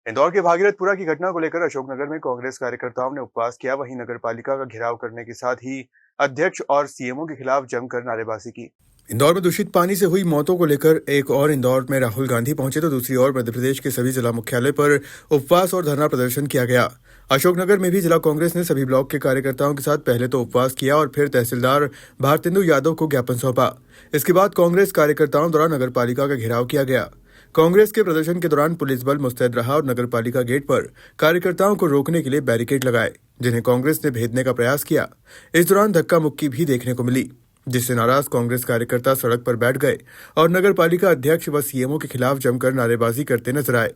इंदौर के भागीरथपुरा की घटना को लेकर अशोकनगर में कांग्रेस कार्यकर्ताओं ने उपवास किया। वहीं नगरपालिका का घेराव करने के साथ ही अध्यक्ष और सीएमओ के खिलाफ जमकर नारेबाजी की। इंदौर में दूषित पानी से हुई मौतों को लेकर एक और इंदौर में राहुल गांधी पहुंचे तो दूसरी ओर मध्य प्रदेश के सभी जिला मुख्यालय पर उपवास और धरना प्रदर्शन किया गया। अशोकनगर में भी जिला कांग्रेस ने सभी ब्लॉक के कार्यकर्ताओं के साथ पहले तो उपवास किया और फिर तहसीलदार भारतेंदु यादव को ज्ञापन सौंपा। इसके बाद कांग्रेस कार्यकर्ताओं द्वारा नगरपालिका का घेराव किया गया। कांग्रेस के प्रदर्शन के दौरान पुलिस बल मुस्तैद रहा और नगरपालिका गेट पर कार्यकर्ताओं को रोकने के लिए बैरिकेड लगाए, जिन्हें कांग्रेस ने भेदने का प्रयास किया। इस दौरान धक्का मुक्की भी देखने को मिली, जिससे नाराज कांग्रेस कार्यकर्ता सड़क पर बैठ गए और नगरपालिका अध्यक्ष व सीएमओ के खिलाफ जमकर नारेबाजी करते नजर आए।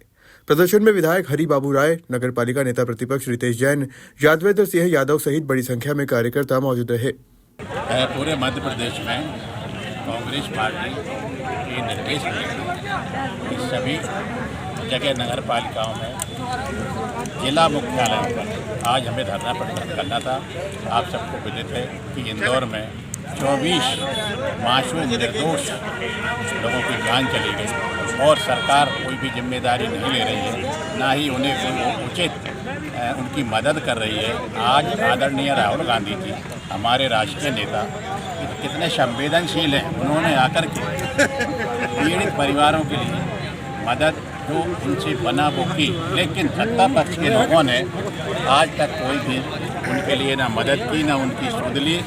प्रदर्शन में विधायक हरि बाबू राय, नगरपालिका नेता प्रतिपक्ष रितेश जैन, यादवेंद्र सिंह यादव सहित बड़ी संख्या में कार्यकर्ता मौजूद रहे। पूरे मध्य प्रदेश में कांग्रेस पार्टी के निर्देश में सभी जगह नगर पालिकाओं में जिला मुख्यालयों पर आज हमें धरना प्रदर्शन करना था। आप सबको विदित है कि इंदौर में 24 मासूम निर्दोष लोगों की जान चली गई और सरकार कोई भी जिम्मेदारी नहीं ले रही है, ना ही उन्हें उचित उनकी मदद कर रही है। आज आदरणीय राहुल गांधी जी, हमारे राष्ट्रीय नेता, कितने संवेदनशील हैं। उन्होंने आकर के पीड़ित परिवारों के लिए मदद जो उनसे बना वो की, लेकिन सत्ता पक्ष के लोगों ने आज तक कोई भी उनके लिए ना मदद की, ना उनकी सुध ली।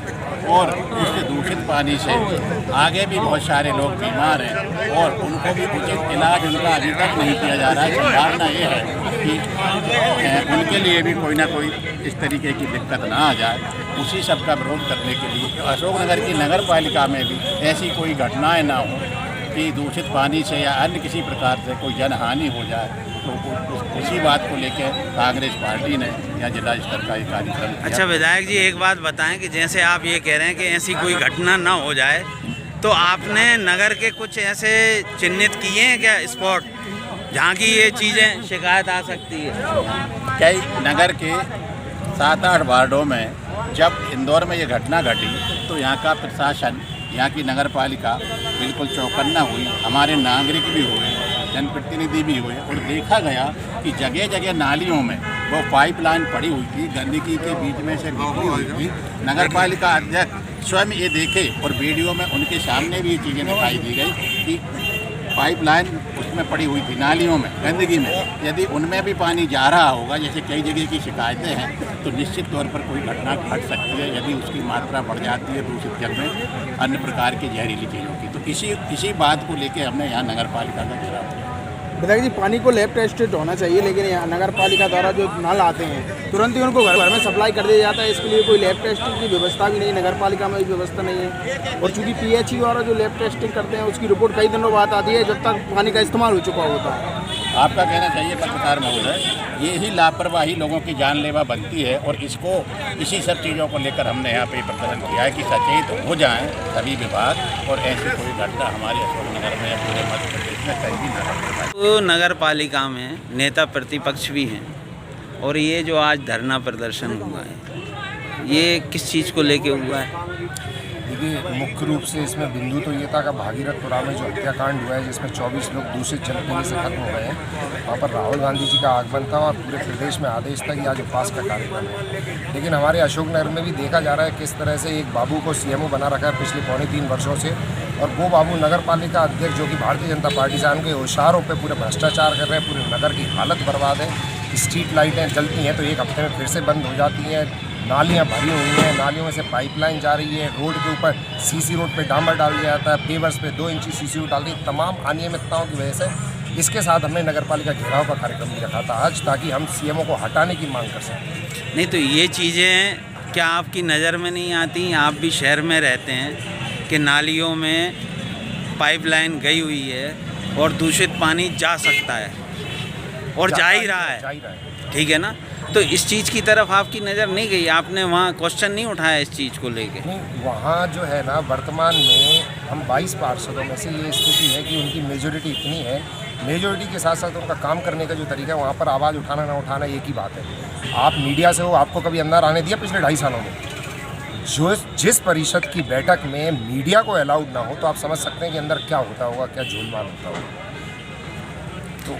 और उस दूषित पानी से आगे भी बहुत सारे लोग बीमार हैं और उनको भी उचित इलाज उनका अभी तक नहीं किया जा रहा है। संभावना ये है कि उनके लिए भी कोई ना कोई इस तरीके की दिक्कत ना आ जाए। उसी सब का विरोध करने के लिए अशोकनगर की नगर पालिका में भी ऐसी कोई घटनाएं ना हो कि दूषित पानी से या अन्य किसी प्रकार से कोई जनहानि हो जाए। तो उसी बात को लेकर कांग्रेस पार्टी ने या जिला स्तर का एक कार्यक्रम किया। अच्छा विधायक जी, एक बात बताएं कि जैसे आप ये कह रहे हैं कि ऐसी कोई घटना ना हो जाए, तो आपने नगर के कुछ ऐसे चिन्हित किए हैं क्या स्पॉट जहाँ की ये चीज़ें शिकायत आ सकती है? कई नगर के 7-8 वार्डों में जब इंदौर में ये घटना घटी तो यहाँ का प्रशासन, यहाँ की नगर पालिका बिल्कुल चौकन्ना हुई। हमारे नागरिक भी हुए, जनप्रतिनिधि भी हुए और देखा गया कि जगह जगह नालियों में वो पाइपलाइन पड़ी हुई थी, गंदगी के बीच में से निकली हुई थी। नगर पालिका अध्यक्ष स्वयं ये देखे और वीडियो में उनके सामने भी ये चीज़ें दिखाई दी गई कि पाइपलाइन उसमें पड़ी हुई थी, नालियों में, गंदगी में। यदि उनमें भी पानी जा रहा होगा, जैसे कई जगह की शिकायतें हैं, तो निश्चित तौर पर कोई घटना घट सकती है यदि उसकी मात्रा बढ़ जाती है दूषित जल में अन्य प्रकार की जहरीली चीज़ों की। तो इसी बात को लेकर हमने यहाँ नगर पालिका का घेराव किया। विधायक जी, पानी को लैब टेस्टेड होना चाहिए, लेकिन यहाँ नगर पालिका द्वारा जो नल आते हैं तुरंत ही उनको घर घर में सप्लाई कर दिया जाता है। इसके लिए कोई लैब टेस्टिंग की व्यवस्था भी नहीं, नगर पालिका में भी व्यवस्था नहीं है। और चूँकि PHE द्वारा जो लैब टेस्टिंग करते हैं उसकी रिपोर्ट कई दिनों बाद आती है, जब तक पानी का इस्तेमाल हो चुका होता है। आपका कहना चाहिए पत्रकार महोदय, ये ही लापरवाही लोगों की जानलेवा बनती है और इसी सब चीज़ों को लेकर हमने यहाँ पे प्रदर्शन किया है कि सचेत हो जाएं सभी विभाग और ऐसी कोई घटना हमारे अशोकनगर में या पूरे मध्य प्रदेश में कहीं भी न घटे। तो नगर पालिका में नेता प्रतिपक्ष भी हैं और ये जो आज धरना प्रदर्शन हुआ है, ये किस चीज़ को लेके हुआ है? देखिए, मुख्य रूप से इसमें बिंदु तो ये था कि भागीरथपुरा में जो हत्याकांड हुआ है, जिसमें 24 लोग दूषित जल पीने से खत्म हो गए हैं, वहाँ पर राहुल गांधी जी का आगमन था और पूरे प्रदेश में आदेश था कि आज उपवास का कार्यक्रम है। लेकिन हमारे अशोकनगर में भी देखा जा रहा है किस तरह से एक बाबू को CMO बना रखा है पिछले 2.25 वर्षों से, और वो बाबू नगर पालिका अध्यक्ष जो कि भारतीय जनता पार्टी से, उनके इशारों पर पूरे भ्रष्टाचार कर रहे हैं। पूरे नगर की हालत बर्बाद है। स्ट्रीट लाइटें जलती हैं तो एक हफ्ते में फिर से बंद हो जाती हैं। नालियाँ भरी हुई हैं, नालियों में से पाइपलाइन जा रही है। रोड के ऊपर CC रोड पे डांबर डाल दिया जाता है, पेवर्स पे 2 इंची CC रोड डाल दी। तमाम अनियमितताओं की वजह से इसके साथ हमने नगर पालिका घेराव का कार्यक्रम भी रखा था आज, ताकि हम CMO को हटाने की मांग कर सकें। नहीं तो ये चीज़ें क्या आपकी नज़र में नहीं आती? आप भी शहर में रहते हैं कि नालियों में पाइपलाइन गई हुई है और दूषित पानी जा सकता है और जा ही रहा है, ठीक है ना? तो इस चीज़ की तरफ आपकी नज़र नहीं गई? आपने वहाँ क्वेश्चन नहीं उठाया इस चीज़ को लेके? नहीं, वहाँ जो है ना, वर्तमान में हम 22 पार्षदों में से ये स्थिति है कि उनकी मेजोरिटी इतनी है। मेजोरिटी के साथ साथ उनका काम करने का जो तरीका है, वहाँ पर आवाज़ उठाना ना उठाना एक ही बात है। आप मीडिया से हो, आपको कभी अंदर आने दिया पिछले 2.5 सालों में? जिस परिषद की बैठक में मीडिया को अलाउड ना हो, तो आप समझ सकते हैं कि अंदर क्या होता होगा, क्या झोलमाल होता होगा।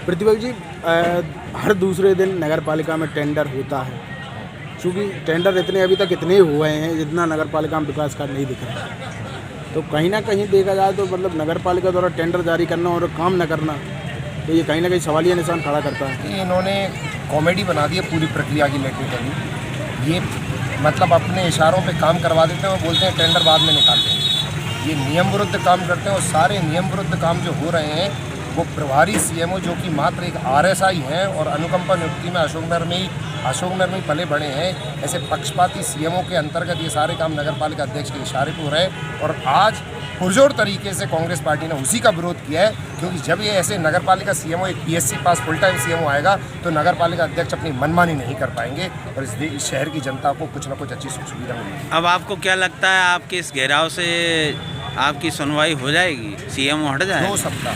प्रतिपक्ष जी, हर दूसरे दिन नगर पालिका में टेंडर होता है, क्योंकि टेंडर अभी तक इतने हुए हैं जितना नगर पालिका में विकास कार्य नहीं दिख रहा है। तो कहीं ना कहीं देखा जाए तो मतलब नगर पालिका द्वारा टेंडर जारी करना और काम न करना, तो ये कहीं ना कहीं सवालिया निशान खड़ा करता है। इन्होंने कॉमेडी बना दी है पूरी प्रक्रिया की टेक्निकली। ये मतलब अपने इशारों पे काम करवा देते हैं और बोलते हैं टेंडर बाद में निकाल देंगे। ये नियम विरुद्ध काम करते हैं और सारे नियम विरुद्ध काम जो हो रहे हैं वो प्रभारी सीएमओ जो कि मात्र एक आरएसआई हैं और अनुकंपा नियुक्ति में अशोकनगर में ही पले बड़े हैं, ऐसे पक्षपाती सीएमओ के अंतर्गत ये सारे काम नगर पालिका अध्यक्ष के इशारे पर हो रहे हैं। और आज पुरजोर तरीके से कांग्रेस पार्टी ने उसी का विरोध किया है, क्योंकि जब ये ऐसे नगर पालिका सीएमओ एक पीएससी पास फुल टाइम सीएमओ आएगा तो नगर पालिका अध्यक्ष अपनी मनमानी नहीं कर पाएंगे और इस शहर की जनता को कुछ ना कुछ अच्छी सुविधा मिलेगी। अब आपको क्या लगता है, आपके इस घेराव से आपकी सुनवाई हो जाएगी, सीएमओ हट जाएगा?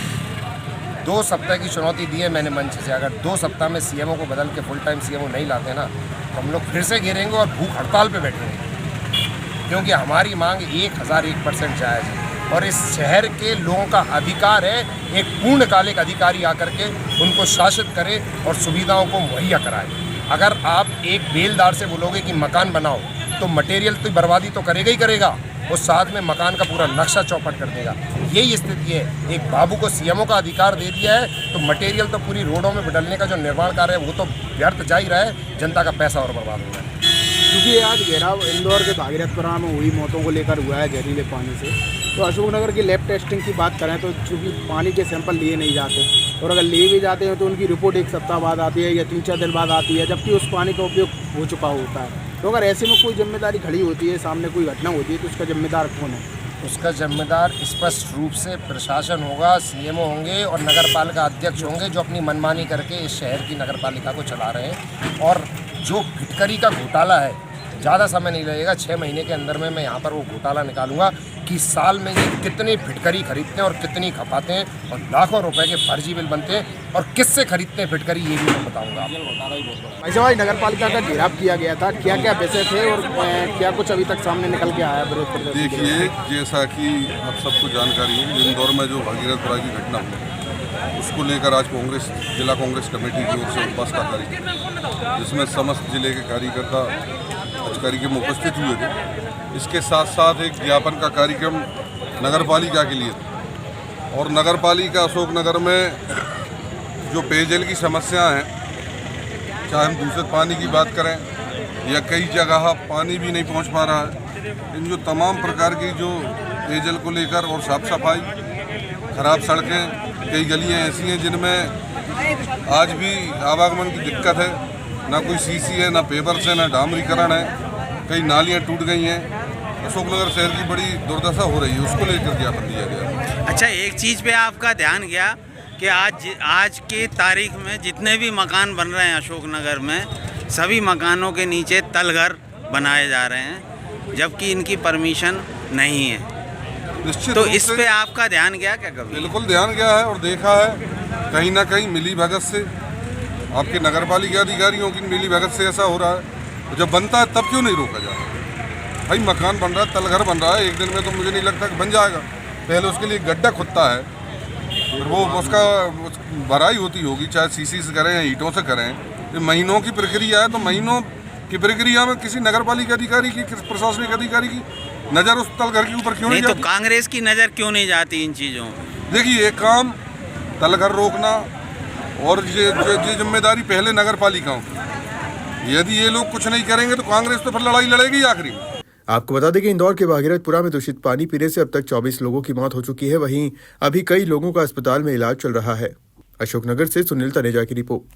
2 सप्ताह की चुनौती दी है मैंने मंच से। अगर 2 सप्ताह में सीएमओ को बदल के फुल टाइम सीएमओ नहीं लाते ना तो हम लोग फिर से गिरेंगे और भूख हड़ताल पे बैठेंगे, क्योंकि हमारी मांग 1001% जायज़ है और इस शहर के लोगों का अधिकार है एक पूर्णकालिक अधिकारी आकर के उनको शासित करे और सुविधाओं को मुहैया कराए। अगर आप एक बेलदार से बोलोगे कि मकान बनाओ तो मटेरियल तो बर्बादी तो करेगा ही करेगा और साथ में मकान का पूरा नक्शा चौपट कर देगा। यही स्थिति है। एक बाबू को सीएमओ का अधिकार दे दिया है तो मटेरियल तो पूरी रोडों में बदलने का जो निर्माण कार्य है वो तो व्यर्थ जा ही रहा है, जनता का पैसा और बर्बाद हो रहा है। क्योंकि आज घेराव इंदौर के भागीरथपुरा में हुई मौतों को लेकर हुआ है जहरीले पानी से, तो अशोकनगर की लैब टेस्टिंग की बात करें तो चूँकि पानी के सैंपल लिए नहीं जाते और अगर लिए भी जाते हैं तो उनकी रिपोर्ट 1 सप्ताह बाद आती है या 3-4 दिन बाद आती है, जबकि उस पानी का उपयोग हो चुका होता है। तो अगर ऐसे में कोई जिम्मेदारी खड़ी होती है, सामने कोई घटना होती है, तो उसका जिम्मेदार कौन है? उसका जिम्मेदार स्पष्ट रूप से प्रशासन होगा, सीएमओ होंगे और नगर पालिका अध्यक्ष होंगे जो अपनी मनमानी करके इस शहर की नगर पालिका को चला रहे हैं। और जो फिटकरी का घोटाला है, ज़्यादा समय नहीं लगेगा, 6 महीने के अंदर में मैं यहाँ पर वो घोटाला निकालूंगा कि साल में ये कितनी फिटकरी खरीदते हैं और कितनी खपाते हैं और लाखों रुपए के फर्जी बिल बनते हैं और किससे खरीदते हैं फिटकरी, ये भी मैं बताऊँगा। ऐसे भाई नगर पालिका का घेराव किया गया था, क्या क्या विषय थे और क्या कुछ अभी तक सामने निकल के आया विरोध प्रदर्शन? देखिए, जैसा कि आप सबको जानकारी है, इंदौर में जो भागीरथपुरा की घटना हुई उसको लेकर आज जिला कांग्रेस कमेटी की ओर से उपवास का कार्यक्रम, जिसमें समस्त जिले के कार्यकर्ता कार्यक्रम उपस्थित हुए थे। इसके साथ साथ एक ज्ञापन का कार्यक्रम नगर पालिका के लिए था और नगर पालिका अशोकनगर में जो पेयजल की समस्या है, चाहे हम दूषित पानी की बात करें या कई जगह पानी भी नहीं पहुंच पा रहा है, इन जो तमाम प्रकार की जो पेयजल को लेकर और साफ सफाई, खराब सड़कें, कई गलियां ऐसी हैं जिनमें आज भी आवागमन की दिक्कत है, ना कोई सीसी है, ना पेपर्स है, ना डामरीकरण है, कई नालियां टूट गई हैं। अशोकनगर शहर की बड़ी दुर्दशा हो रही है, उसको लेकर ज्ञापन दिया गया। अच्छा, एक चीज़ पे आपका ध्यान गया कि आज के तारीख में जितने भी मकान बन रहे हैं अशोकनगर में, सभी मकानों के नीचे तलघर बनाए जा रहे हैं, जबकि इनकी परमिशन नहीं है। निश्चित तो इस पे आपका ध्यान गया क्या कभी? बिल्कुल ध्यान गया है और देखा है कहीं ना कहीं मिली भगत से, आपके नगर पालिका अधिकारियों की मिली भगत से ऐसा हो रहा है। तो जब बनता है तब क्यों नहीं रोका जा रहा? भाई मकान बन रहा है, तलघर बन रहा है, एक दिन में तो मुझे नहीं लगता कि बन जाएगा। पहले उसके लिए गड्ढा खुदता है, फिर वो उसका भराई होती होगी, चाहे सीसी से करें या ईंटों से करें। ये महीनों की प्रक्रिया है, तो महीनों की प्रक्रिया में किसी नगर पालिका अधिकारी की, किसी प्रशासनिक अधिकारी की नज़र उस तलघर के ऊपर क्यों नहीं जाती? तो कांग्रेस की नज़र क्यों नहीं जाती इन चीज़ों में? देखिए, एक काम तलघर रोकना और ये जिम्मेदारी पहले नगर पालिकाओं की। यदि ये लोग कुछ नहीं करेंगे तो कांग्रेस तो फिर लड़ाई लड़ेगी आखिरी में। आपको बता दें कि इंदौर के भागीरथपुरा में दूषित पानी पीने से अब तक 24 लोगों की मौत हो चुकी है। वहीं अभी कई लोगों का अस्पताल में इलाज चल रहा है। अशोकनगर से सुनील तनेजा की रिपोर्ट।